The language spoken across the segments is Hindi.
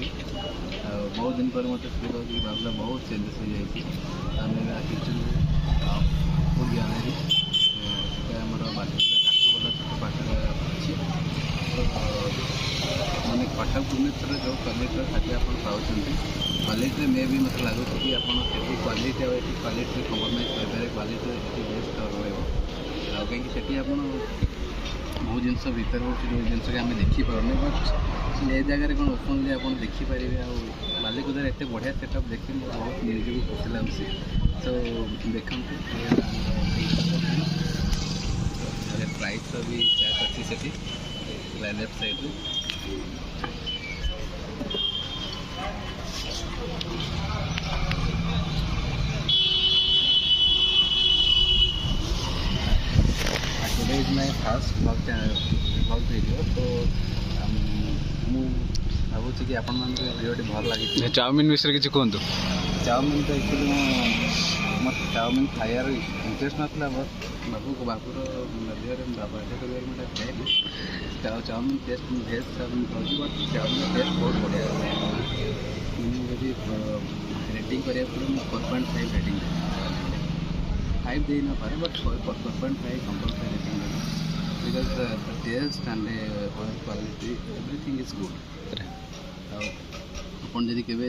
भी बहुत दिन पर मत भावना बहुत चेंजेस हो जाए आम किचन फूड गैलरी आमर बालेश्वर काठगोला छक पाखे अच्छी मैंने कटक भुवनेश्वर जो क्वालिटी खाद्य आप क्वालिटी मे भी मतलब लगुच कि आपड़ी क्वालिटी क्वालिटी कम्प्रोमाइज करेंगे क्वालिटी बेस्ट रहा कहीं आप बहुत जिन भर हो जो जिनस आम देखिपारे बट ये जगह कौन ओपनली आप देखिपारे बालिकुदार एत बढ़िया सेटअप देखिए बहुत निजी खुशी लगे तो देखते प्राइस भी चार्ट अच्छी से left side today is my first blog video तो भावुँ कि आपण भिडियोटी भल लगी चाउमिन विषय किसी कहतु चाउमिन तो एक्चुअली मत चाउमिन खायार इंटरेस्ट नाला बट बाबूर बर्थडे कर खाएली चाउमिन टेस्ट भेज चाउमिन खाऊँ बट चाउमिन टेस्ट बहुत बढ़िया मुझे रेटिंग करा 4.5 रेटिंग 5 दे ना पारे but 4.5 compulsory rating because the test and quality everything is good आपन जदि केबे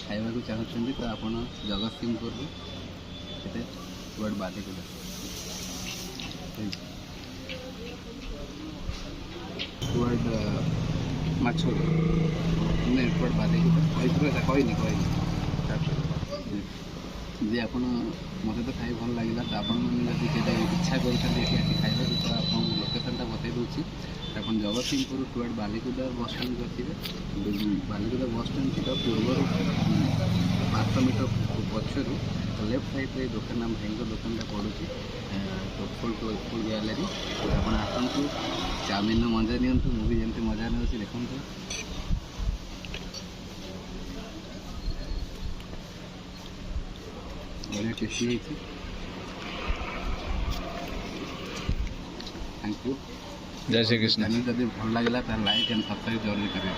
खाइबा को चाहछन तो आपन जगतसिंहपुर वर्ड बालिकुदा वर्ड माछोर नहीं वर्ड बालिकुदा कहनी जी आप मत तो खाई भल लगे तो आप इच्छा कर खाइबा तो आप लोकेशनटा बतई दूसरी आप Jagatsinghpur toward Balikuda bus stand थे बालिकुदा बस स्टैंड थी पूर्व 500 मीटर पचर लेफ्ट साइड दुकान आम भाई दुकानटा पड़ू तो फुल गैलरी आप आसतु चाउमिन मजा नि मुझे जमी मजा नहीं देखते बढ़िया टेस्टी है थैंक यू जय श्री कृष्ण जब भल लगे लाइक एंड सब्सक्राइब जरूर करें।